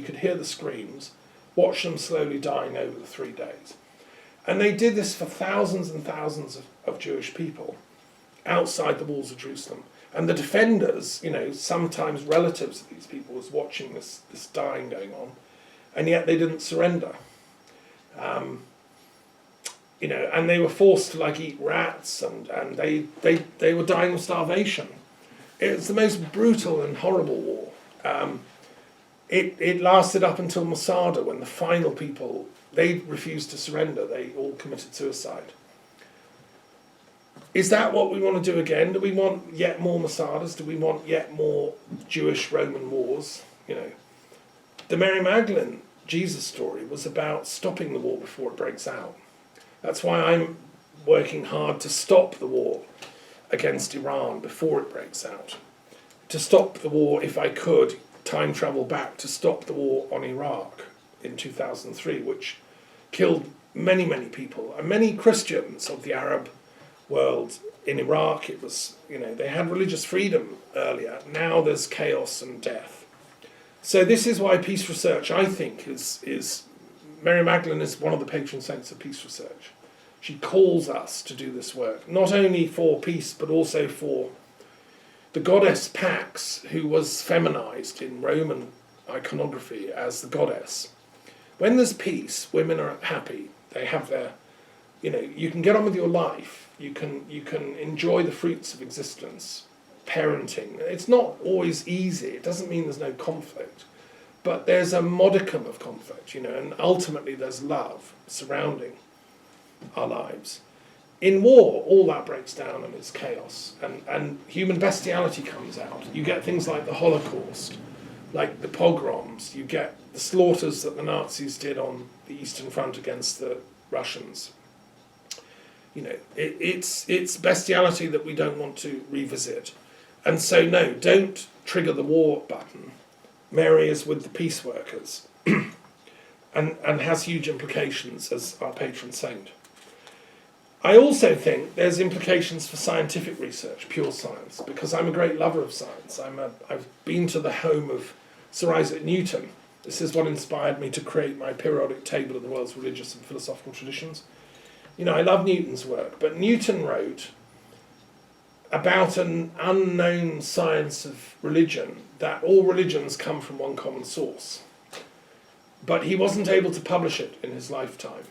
could hear the screams, watch them slowly dying over the 3 days. And they did this for thousands and thousands of Jewish people outside the walls of Jerusalem. And the defenders, sometimes relatives of these people, was watching this dying going on, and yet they didn't surrender. And they were forced to eat rats, and they were dying of starvation. It was the most brutal and horrible war. It lasted up until Masada, when the final people, they refused to surrender. They all committed suicide. Is that what we want to do again? Do we want yet more Masadas? Do we want yet more Jewish-Roman wars? The Mary Magdalene Jesus story was about stopping the war before it breaks out. That's why I'm working hard to stop the war against Iran before it breaks out. To stop the war, if I could, time travel back to stop the war on Iraq in 2003, which killed many, many people, and many Christians of the Arab world in Iraq. It was, they had religious freedom earlier. Now there's chaos and death. So this is why peace research, I think, is Mary Magdalene is one of the patron saints of peace research. She calls us to do this work, not only for peace, but also for the goddess Pax, who was feminized in Roman iconography as the goddess. When there's peace, women are happy. They have their, you can get on with your life. You can enjoy the fruits of existence, parenting. It's not always easy. It doesn't mean there's no conflict. But there's a modicum of conflict, and ultimately there's love surrounding our lives. In war, all that breaks down and it's chaos, and human bestiality comes out. You get things like the Holocaust, like the pogroms. You get the slaughters that the Nazis did on the Eastern Front against the Russians. It's bestiality that we don't want to revisit. And so, no, don't trigger the war button. Mary is with the peace workers and has huge implications as our patron saint. I also think there's implications for scientific research, pure science, because I'm a great lover of science. I've been to the home of Sir Isaac Newton. This is what inspired me to create my periodic table of the world's religious and philosophical traditions. I love Newton's work, but Newton wrote about an unknown science of religion, that all religions come from one common source. But he wasn't able to publish it in his lifetime.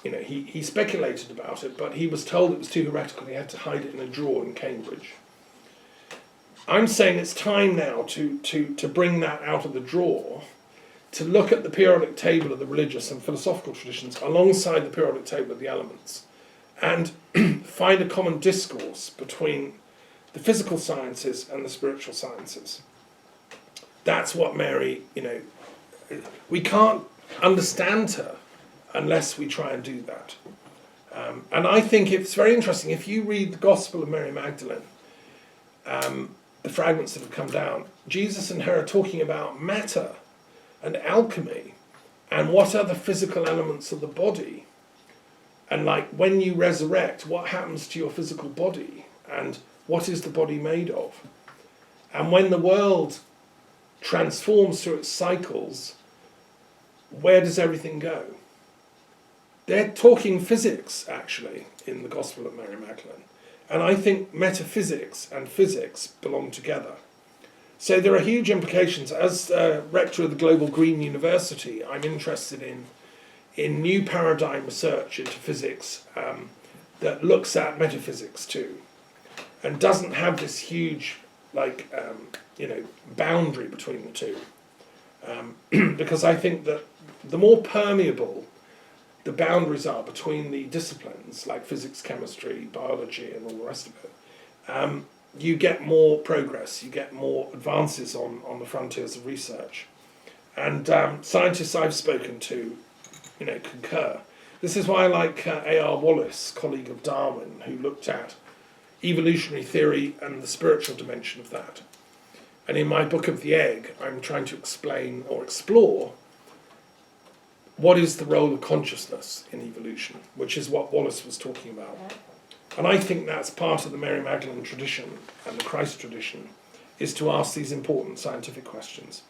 He speculated about it, but he was told it was too heretical. He had to hide it in a drawer in Cambridge. I'm saying it's time now to bring that out of the drawer, to look at the periodic table of the religious and philosophical traditions alongside the periodic table of the elements, and find a common discourse between the physical sciences and the spiritual sciences. That's what Mary, we can't understand her unless we try and do that. And I think it's very interesting, if you read the Gospel of Mary Magdalene, the fragments that have come down, Jesus and her are talking about matter and alchemy and what are the physical elements of the body. And when you resurrect, what happens to your physical body? And what is the body made of? And when the world transforms through its cycles, where does everything go? They're talking physics, actually, in the Gospel of Mary Magdalene. And I think metaphysics and physics belong together. So there are huge implications. As rector of the Global Green University, I'm interested in new paradigm research into physics that looks at metaphysics too, and doesn't have this huge boundary between the two. Because I think that the more permeable the boundaries are between the disciplines, like physics, chemistry, biology, and all the rest of it, you get more progress, you get more advances on the frontiers of research. And scientists I've spoken to, concur. This is why I like A.R. Wallace, colleague of Darwin, who looked at evolutionary theory and the spiritual dimension of that. And in my book of the egg, I'm trying to explain or explore what is the role of consciousness in evolution, which is what Wallace was talking about. And I think that's part of the Mary Magdalene tradition and the Christ tradition, is to ask these important scientific questions.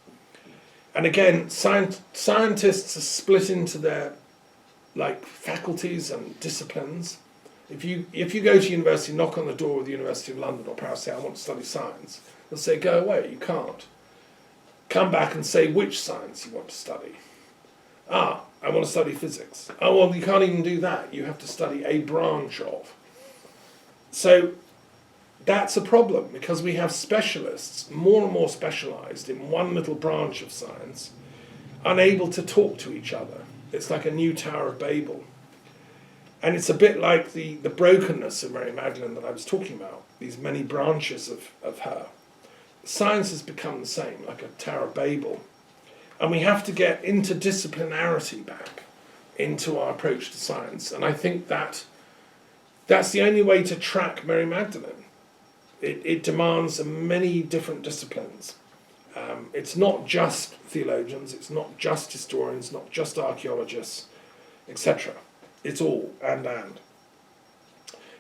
And again, scientists are split into their faculties and disciplines. If you go to university, knock on the door of the University of London or Paris, say, I want to study science, they'll say, go away, you can't. Come back and say which science you want to study. I want to study physics. Oh, well, you can't even do that. You have to study a branch of. So that's a problem, because we have specialists, more and more specialised in one little branch of science, unable to talk to each other. It's like a new Tower of Babel. And it's a bit like the brokenness of Mary Magdalene that I was talking about, these many branches of her. Science has become the same, like a Tower of Babel. And we have to get interdisciplinarity back into our approach to science. And I think that's the only way to track Mary Magdalene. It demands many different disciplines. It's not just theologians, it's not just historians, not just archaeologists, etc. It's all and.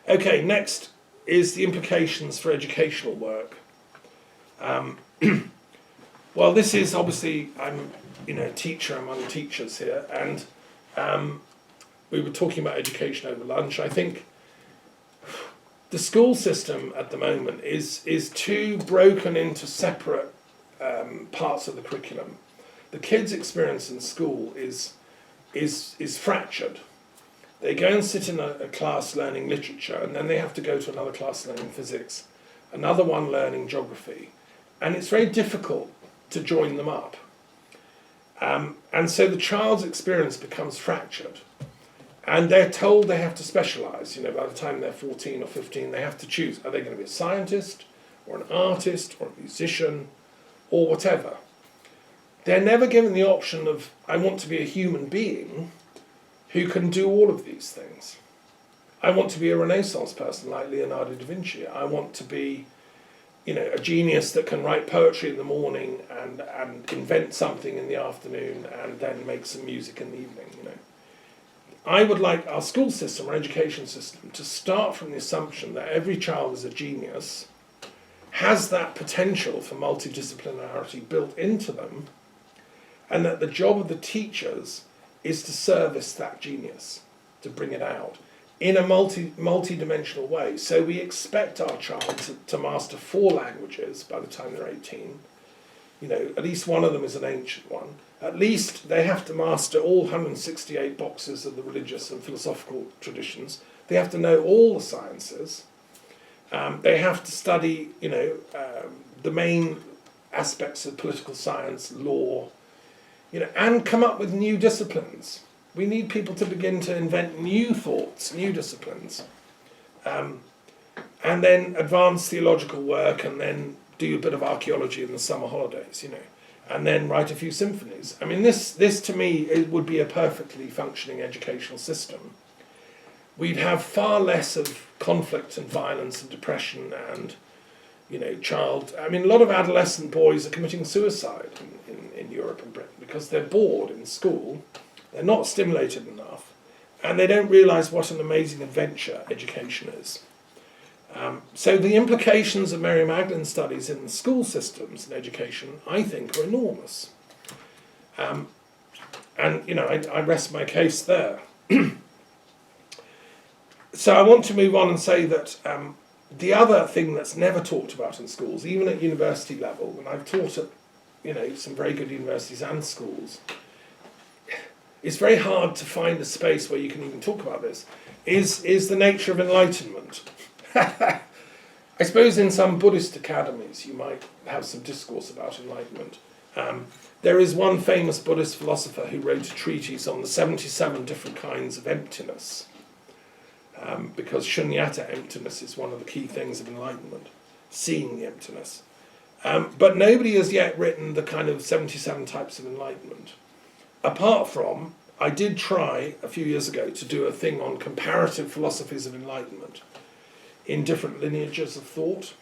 Okay, next is the implications for educational work. Well, this is obviously, I'm a teacher among teachers here, and we were talking about education over lunch. I think the school system at the moment is too broken into separate parts of the curriculum. The kids' experience in school is fractured. They go and sit in a class learning literature, and then they have to go to another class learning physics, another one learning geography, and it's very difficult to join them up. And so the child's experience becomes fractured, and they're told they have to specialise. By the time they're 14 or 15, they have to choose. Are they going to be a scientist, or an artist, or a musician, or whatever? They're never given the option of, I want to be a human being who can do all of these things. I want to be a Renaissance person like Leonardo da Vinci. I want to be, a genius that can write poetry in the morning and invent something in the afternoon and then make some music in the evening. I would like our school system, our education system, to start from the assumption that every child is a genius, has that potential for multidisciplinarity built into them, and that the job of the teachers is to service that genius, to bring it out in a multi-dimensional way. So we expect our child to master 4 languages by the time they're 18. At least one of them is an ancient one. At least they have to master all 168 boxes of the religious and philosophical traditions. They have to know all the sciences. They have to study, the main aspects of political science, law, and come up with new disciplines. We need people to begin to invent new thoughts, new disciplines, and then advance theological work, and then do a bit of archaeology in the summer holidays, and then write a few symphonies. I mean, this to me, it would be a perfectly functioning educational system. We'd have far less of conflict and violence and depression and, a lot of adolescent boys are committing suicide in Europe and Britain because they're bored in school, they're not stimulated enough, and they don't realise what an amazing adventure education is. So the implications of Mary Magdalene studies in the school systems and education, I think, are enormous. I rest my case there. So I want to move on and say that the other thing that's never talked about in schools, even at university level, and I've taught at some very good universities and schools, it's very hard to find a space where you can even talk about this, is the nature of enlightenment. I suppose in some Buddhist academies you might have some discourse about enlightenment. There is one famous Buddhist philosopher who wrote a treatise on the 77 different kinds of emptiness, because shunyata, emptiness, is one of the key things of enlightenment, seeing the emptiness. But nobody has yet written the kind of 77 types of enlightenment. Apart from, I did try a few years ago to do a thing on comparative philosophies of enlightenment in different lineages of thought.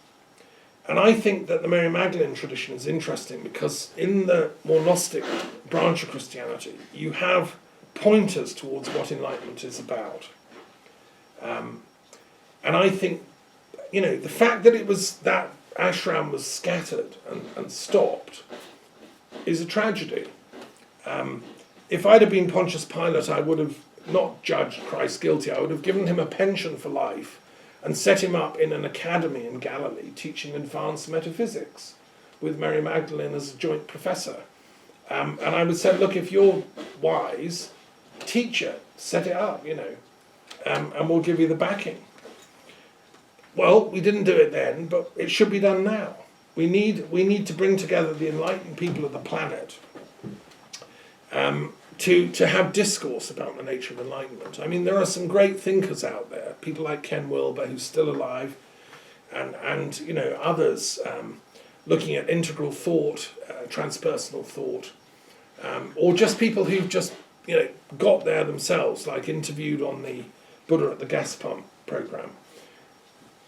And I think that the Mary Magdalene tradition is interesting because in the more Gnostic branch of Christianity, you have pointers towards what enlightenment is about. And I think, the fact that that ashram was scattered and stopped is a tragedy. If I'd have been Pontius Pilate, I would have not judged Christ guilty. I would have given him a pension for life and set him up in an academy in Galilee teaching advanced metaphysics with Mary Magdalene as a joint professor. And I would say, look, if you're wise, teach it, set it up, and we'll give you the backing. Well, we didn't do it then, but it should be done now. We need to bring together the enlightened people of the planet to have discourse about the nature of enlightenment. I mean, there are some great thinkers out there, people like Ken Wilber, who's still alive, and others looking at integral thought, transpersonal thought, or just people who've just got there themselves, like interviewed on the Buddha at the gas pump program.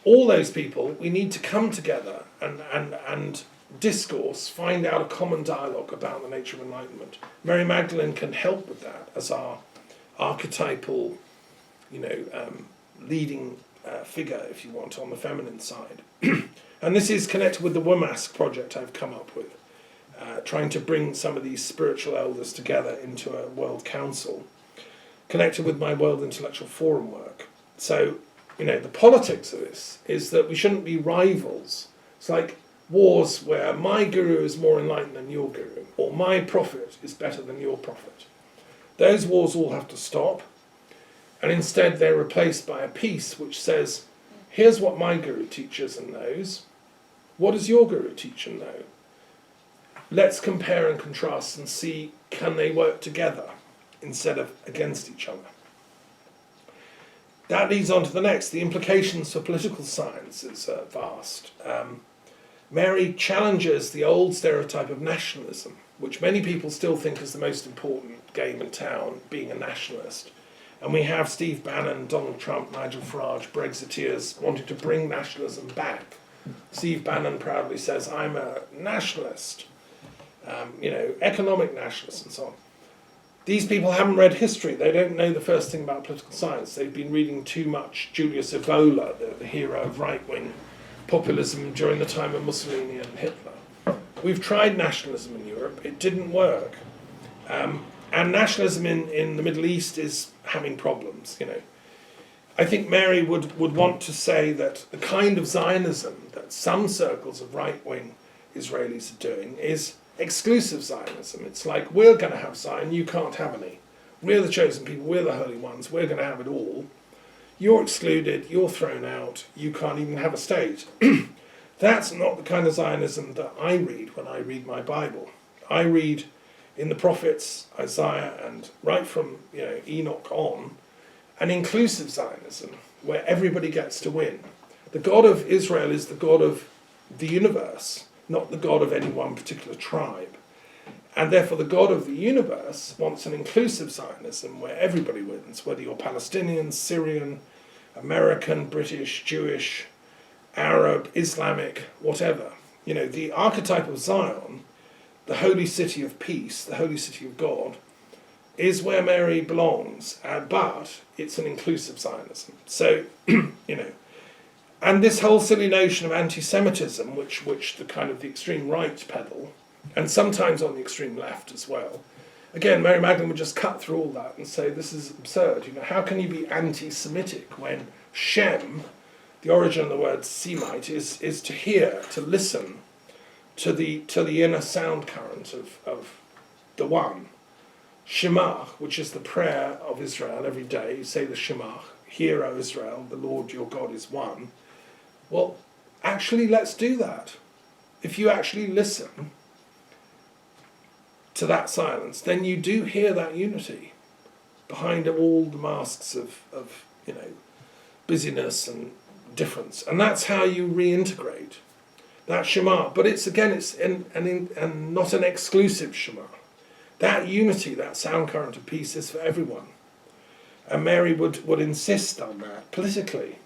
All those people, we need to come together and discourse, find out a common dialogue about the nature of enlightenment. Mary Magdalene can help with that as our archetypal, leading figure, if you want, on the feminine side. And this is connected with the Womask project I've come up with, trying to bring some of these spiritual elders together into a world council, connected with my World Intellectual Forum work. So, the politics of this is that we shouldn't be rivals. It's like wars where my guru is more enlightened than your guru, or my prophet is better than your prophet. Those wars all have to stop, and instead they're replaced by a peace which says, here's what my guru teaches and knows. What does your guru teach and know? Let's compare and contrast and see, can they work together instead of against each other? That leads on to the next. The implications for political science is vast. Mary challenges the old stereotype of nationalism, which many people still think is the most important game in town, being a nationalist. And we have Steve Bannon, Donald Trump, Nigel Farage, Brexiteers wanting to bring nationalism back. Steve Bannon proudly says, I'm a nationalist, economic nationalist and so on. These people haven't read history. They don't know the first thing about political science. They've been reading too much Julius Evola, the hero of right-wing populism during the time of Mussolini and Hitler. We've tried nationalism in Europe. It didn't work. And nationalism in the Middle East is having problems, I think Mary would want to say that the kind of Zionism that some circles of right-wing Israelis are doing is exclusive Zionism. It's like, we're going to have Zion, you can't have any. We're the chosen people, we're the holy ones, we're going to have it all. You're excluded, you're thrown out, you can't even have a state. That's not the kind of Zionism that I read when I read my Bible. I read in the prophets, Isaiah, and right from Enoch on, an inclusive Zionism where everybody gets to win. The God of Israel is the God of the universe, not the God of any one particular tribe. And therefore the God of the universe wants an inclusive Zionism where everybody wins, whether you're Palestinian, Syrian, American, British, Jewish, Arab, Islamic, whatever. The archetype of Zion, the holy city of peace, the holy city of God, is where Mary belongs, but it's an inclusive Zionism. So, and this whole silly notion of anti-Semitism, which the kind of the extreme right peddle, and sometimes on the extreme left as well. Again, Mary Magdalene would just cut through all that and say, this is absurd. How can you be anti-Semitic when Shem, the origin of the word Semite, is to hear, to listen to the inner sound current of the one. Shema, which is the prayer of Israel every day, you say the Shema, hear, O Israel, the Lord your God is one. Well, actually, let's do that. If you actually listen to that silence, then you do hear that unity behind all the masks of busyness and difference. And that's how you reintegrate that Shema. But it's not an exclusive Shema. That unity, that sound current of peace is for everyone. And Mary would insist on that politically.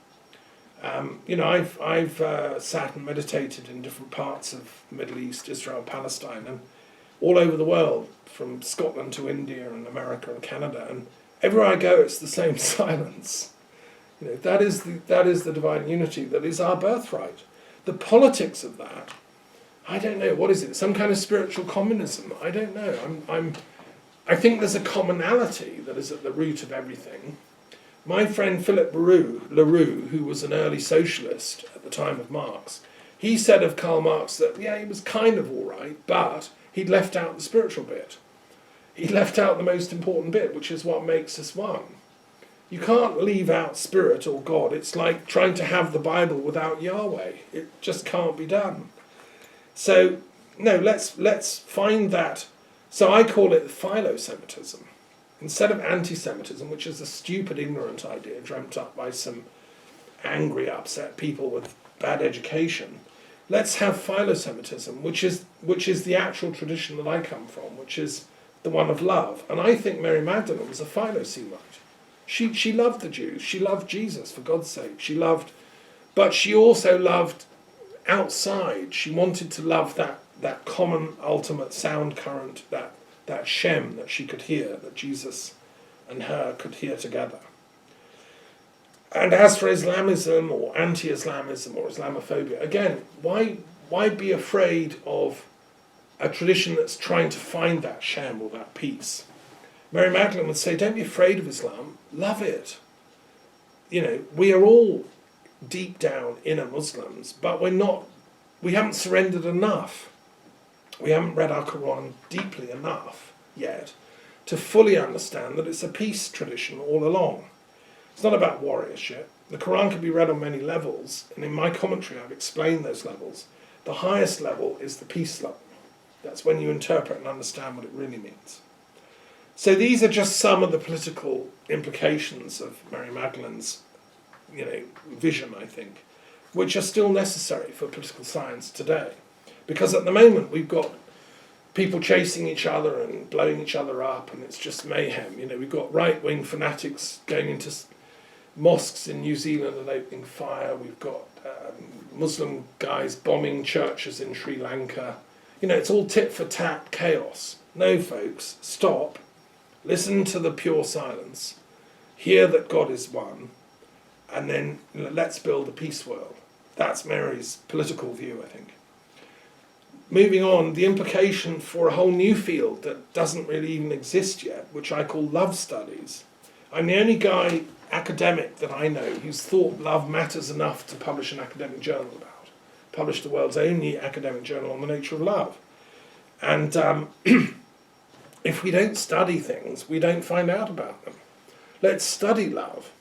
I've sat and meditated in different parts of the Middle East, Israel, Palestine, and all over the world, from Scotland to India and America and Canada, and everywhere I go, it's the same silence. That is the divine unity that is our birthright. The politics of that I don't know, what is it? Some kind of spiritual communism? I don't know. I think there's a commonality that is at the root of everything. My friend Philip LaRue, who was an early socialist at the time of Marx, he said of Karl Marx that, yeah, he was kind of all right, but he'd left out the spiritual bit. He left out the most important bit, which is what makes us one. You can't leave out spirit or God. It's like trying to have the Bible without Yahweh. It just can't be done. So, no, let's find that. So I call it philo-Semitism. Instead of anti-Semitism, which is a stupid, ignorant idea dreamt up by some angry, upset people with bad education, let's have philo-Semitism, which is the actual tradition that I come from, which is the one of love. And I think Mary Magdalene was a philo-Semite. She loved the Jews. She loved Jesus, for God's sake. But she also loved outside. She wanted to love that common ultimate sound current, that Shem that she could hear, that Jesus and her could hear together. And as for Islamism or anti-Islamism or Islamophobia, again, why be afraid of a tradition that's trying to find that Shem or that peace? Mary Magdalene would say, don't be afraid of Islam, love it. You know, we are all deep down inner Muslims, but we haven't surrendered enough. We haven't read our Quran deeply enough yet to fully understand that it's a peace tradition all along. It's not about warriorship. The Quran can be read on many levels, and in my commentary I've explained those levels. The highest level is the peace level. That's when you interpret and understand what it really means. So these are just some of the political implications of Mary Magdalene's, vision, I think, which are still necessary for political science today. Because at the moment we've got people chasing each other and blowing each other up, and it's just mayhem. We've got right-wing fanatics going into mosques in New Zealand and opening fire. We've got Muslim guys bombing churches in Sri Lanka. It's all tit-for-tat chaos. No, folks, stop. Listen to the pure silence. Hear that God is one. And then let's build a peace world. That's Mary's political view, I think. Moving on, the implication for a whole new field that doesn't really even exist yet, which I call love studies. I'm the only academic that I know who's thought love matters enough to publish an academic journal about. Published the world's only academic journal on the nature of love. And if we don't study things, we don't find out about them. Let's study love.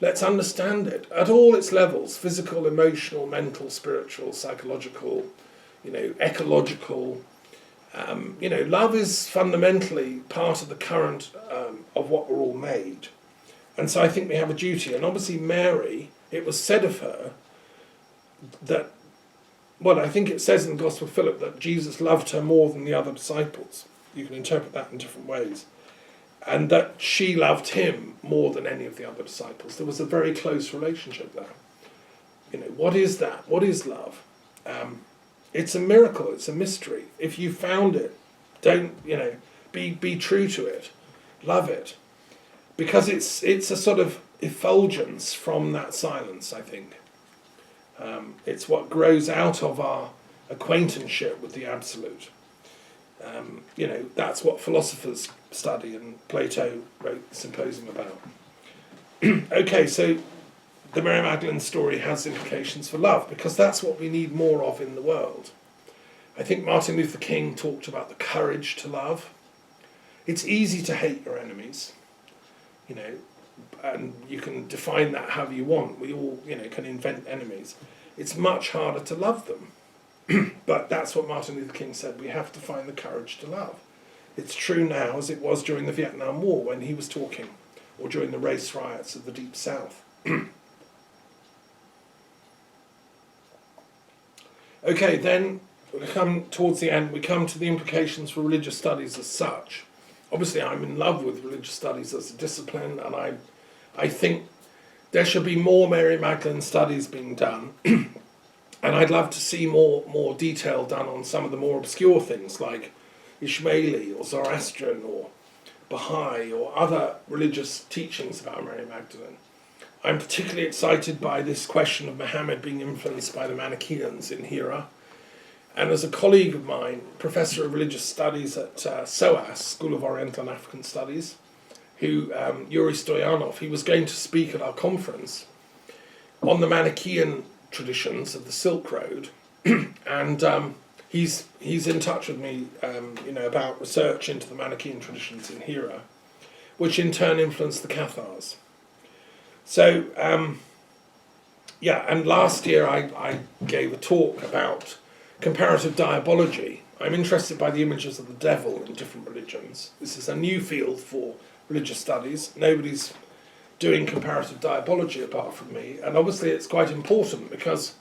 Let's understand it at all its levels: physical, emotional, mental, spiritual, psychological, ecological. Love is fundamentally part of the current of what we're all made. And so I think we have a duty. And obviously Mary, it was said of her that, I think it says in the Gospel of Philip that Jesus loved her more than the other disciples. You can interpret that in different ways. And that she loved him more than any of the other disciples. There was a very close relationship there. What is that? What is love? It's a miracle. It's a mystery. If you found it, don't, be true to it. Love it. Because it's a sort of effulgence from that silence, I think. It's what grows out of our acquaintanceship with the absolute. That's what philosophers study, and Plato wrote the Symposium about. Okay, so the Mary Magdalene story has implications for love, because that's what we need more of in the world. I think Martin Luther King talked about the courage to love. It's easy to hate your enemies, and you can define that however you want. We all, can invent enemies. It's much harder to love them. But that's what Martin Luther King said. We have to find the courage to love. It's true now as it was during the Vietnam War when he was talking, or during the race riots of the Deep South. Okay, then we come towards the end. We come to the implications for religious studies as such. Obviously, I'm in love with religious studies as a discipline, and I think there should be more Mary Magdalene studies being done. And I'd love to see more detail done on some of the more obscure things like Ishmaeli or Zoroastrian or Baha'i or other religious teachings about Mary Magdalene. I'm particularly excited by this question of Muhammad being influenced by the Manichaeans in Heteira. And as a colleague of mine, Professor of Religious Studies at SOAS, School of Oriental and African Studies, who, Yuri Stoyanov, he was going to speak at our conference on the Manichaean traditions of the Silk Road. And he's in touch with me, about research into the Manichaean traditions in Heteira, which in turn influenced the Cathars. So, and last year I gave a talk about comparative diabology. I'm interested by the images of the devil in different religions. This is a new field for religious studies. Nobody's doing comparative diabology apart from me, and obviously it's quite important because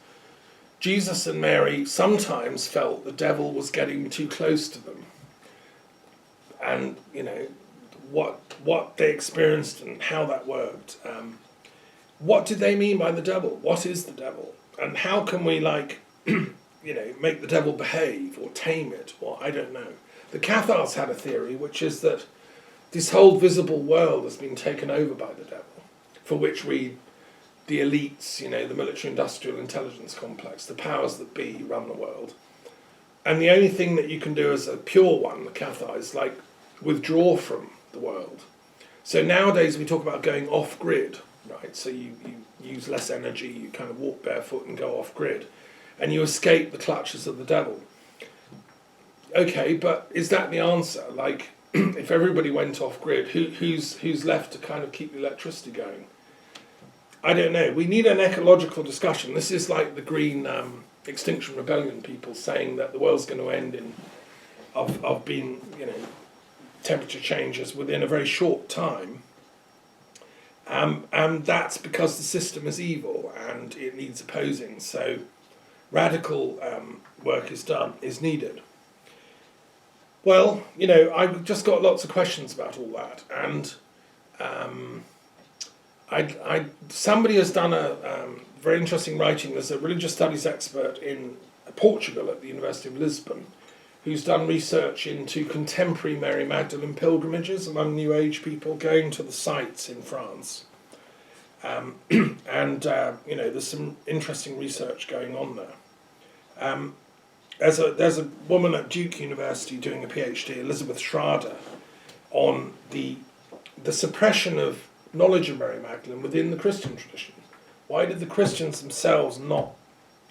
Jesus and Mary sometimes felt the devil was getting too close to them, and what they experienced and how that worked. What did they mean by the devil? What is the devil? And how can we make the devil behave or tame it? Or I don't know. The Cathars had a theory, which is that this whole visible world has been taken over by the devil, for which the elites, the military-industrial intelligence complex, the powers that be run the world. And the only thing that you can do as a pure one, the Cathar, is withdraw from the world. So nowadays we talk about going off-grid, right? So you use less energy, you kind of walk barefoot and go off-grid, and you escape the clutches of the devil. Okay, but is that the answer? If everybody went off-grid, who's left to kind of keep the electricity going? I don't know. We need an ecological discussion. This is like the Green Extinction Rebellion people saying that the world's going to end of being, temperature changes within a very short time. And that's because the system is evil and it needs opposing. So radical work is needed. Well, I've just got lots of questions about all that, and somebody has done a very interesting writing. There's a religious studies expert in Portugal at the University of Lisbon who's done research into contemporary Mary Magdalene pilgrimages among New Age people going to the sites in France. There's some interesting research going on there. There's a woman at Duke University doing a PhD, Elizabeth Schrader, on the suppression of knowledge of Mary Magdalene within the Christian tradition. Why did the Christians themselves not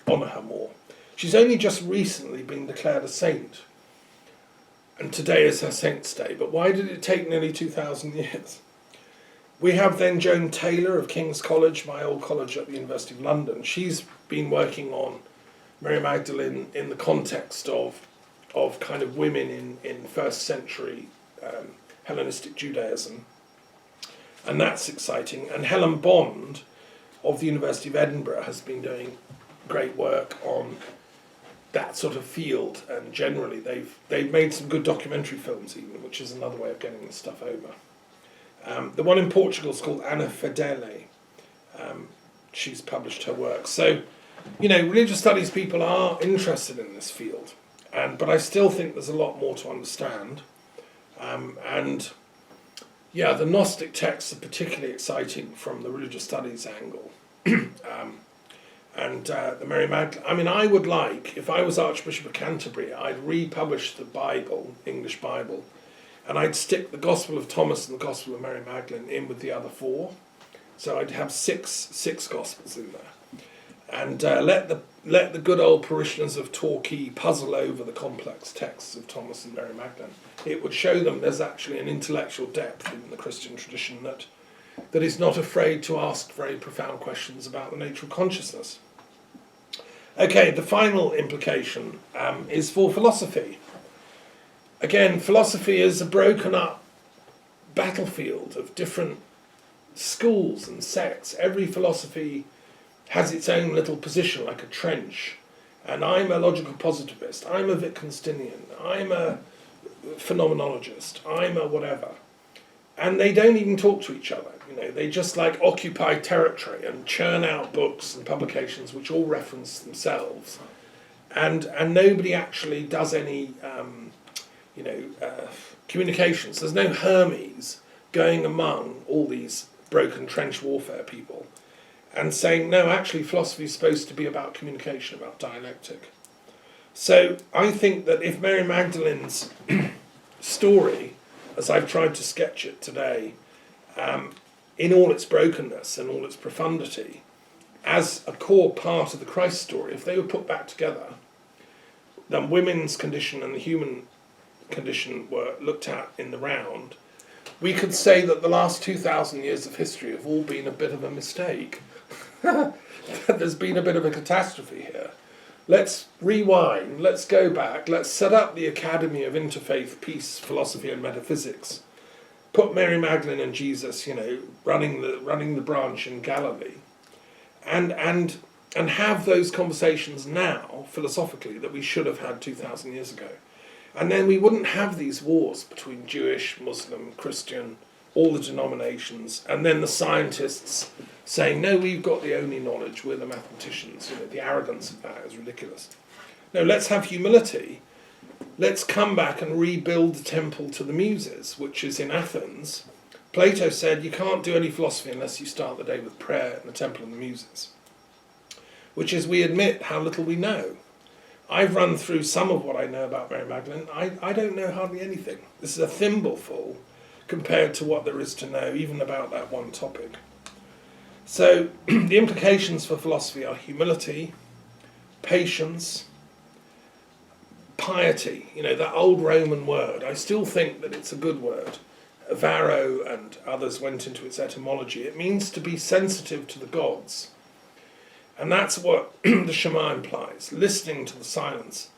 honour her more? She's only just recently been declared a saint, and today is her saint's day, but why did it take nearly 2,000 years? We have then Joan Taylor of King's College, my old college at the University of London. She's been working on Mary Magdalene in the context of kind of women in first century Hellenistic Judaism. And that's exciting. And Helen Bond of the University of Edinburgh has been doing great work on that sort of field. And generally they've made some good documentary films even, which is another way of getting this stuff over. The one in Portugal is called Ana Fedele. She's published her work. So, religious studies people are interested in this field, but I still think there's a lot more to understand. The Gnostic texts are particularly exciting from the religious studies angle. The Mary Magdalene. I would like, if I was Archbishop of Canterbury, I'd republish the Bible, English Bible, and I'd stick the Gospel of Thomas and the Gospel of Mary Magdalene in with the other four. So I'd have six Gospels in there. And let the good old parishioners of Torquay puzzle over the complex texts of Thomas and Mary Magdalene. It would show them there's actually an intellectual depth in the Christian tradition that is not afraid to ask very profound questions about the nature of consciousness. Okay, the final implication is for philosophy. Again, philosophy is a broken up battlefield of different schools and sects. Every philosophy has its own little position, like a trench. And I'm a logical positivist, I'm a Wittgensteinian, I'm a phenomenologist, I'm a whatever. And they don't even talk to each other. They just occupy territory and churn out books and publications which all reference themselves. And nobody actually does any communications. There's no Hermes going among all these broken trench warfare people and saying, no, actually philosophy is supposed to be about communication, about dialectic. So I think that if Mary Magdalene's story, as I've tried to sketch it today, in all its brokenness and all its profundity, as a core part of the Christ story, if they were put back together, then women's condition and the human condition were looked at in the round, we could say that the last 2,000 years of history have all been a bit of a mistake. There's been a bit of a catastrophe here. Let's rewind, let's go back, let's set up the Academy of Interfaith Peace, Philosophy and Metaphysics. Put Mary Magdalene and Jesus, running the branch in Galilee. And have those conversations now, philosophically, that we should have had 2,000 years ago. And then we wouldn't have these wars between Jewish, Muslim, Christian, all the denominations, and then the scientists saying, no, we've got the only knowledge, we're the mathematicians. The arrogance of that is ridiculous. No, let's have humility. Let's come back and rebuild the temple to the Muses, which is in Athens. Plato said you can't do any philosophy unless you start the day with prayer in the temple of the Muses, which is we admit how little we know. I've run through some of what I know about Mary Magdalene. I don't know hardly anything. This is a thimbleful compared to what there is to know, even about that one topic. So the implications for philosophy are humility, patience, piety. That old Roman word, I still think that it's a good word. Varro and others went into its etymology. It means to be sensitive to the gods. And that's what the Shema implies. Listening to the silence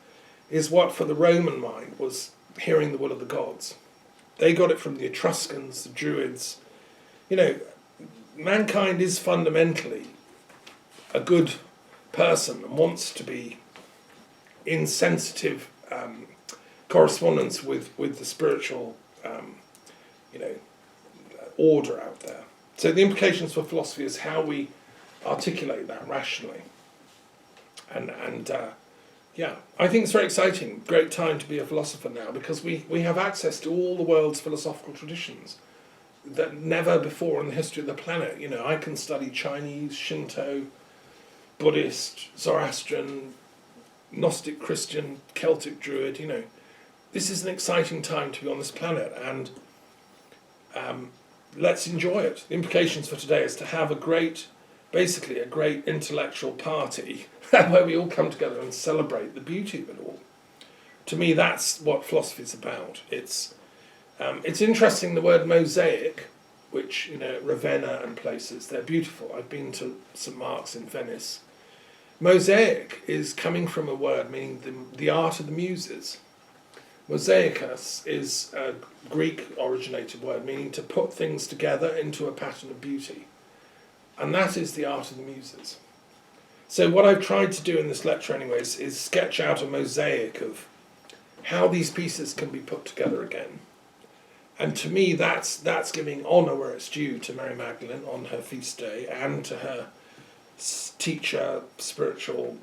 is what for the Roman mind was hearing the will of the gods. They got it from the Etruscans, the Druids. Mankind is fundamentally a good person and wants to be in sensitive correspondence with the spiritual order out there. So the implications for philosophy is how we articulate that rationally. And I think it's very exciting, great time to be a philosopher now, because we have access to all the world's philosophical traditions that never before in the history of the planet. I can study Chinese, Shinto, Buddhist, Zoroastrian, Gnostic, Christian, Celtic, Druid. This is an exciting time to be on this planet, and let's enjoy it. The implications for today is to have basically a great intellectual party where we all come together and celebrate the beauty of it all. To me, that's what philosophy is about. It's interesting, the word mosaic, which, Ravenna and places, they're beautiful. I've been to St. Mark's in Venice. Mosaic is coming from a word meaning the art of the Muses. Mosaicus is a Greek-originated word meaning to put things together into a pattern of beauty. And that is the art of the Muses. So what I've tried to do in this lecture anyways is sketch out a mosaic of how these pieces can be put together again. And to me, that's giving honour where it's due to Mary Magdalene on her feast day and to her teacher, spiritual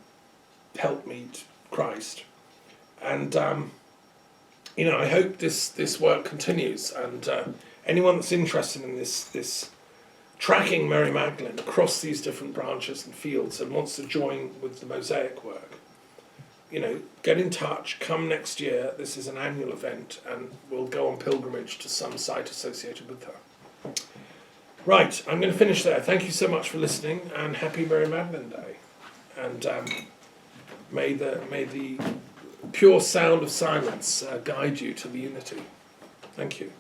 helpmeet, Christ. And, I hope this work continues. And anyone that's interested in this tracking Mary Magdalene across these different branches and fields and wants to join with the mosaic work, get in touch, come next year. This is an annual event and we'll go on pilgrimage to some site associated with her. Right, I'm going to finish there. Thank you so much for listening and happy Mary Magdalene Day. And may the pure sound of silence guide you to the unity. Thank you.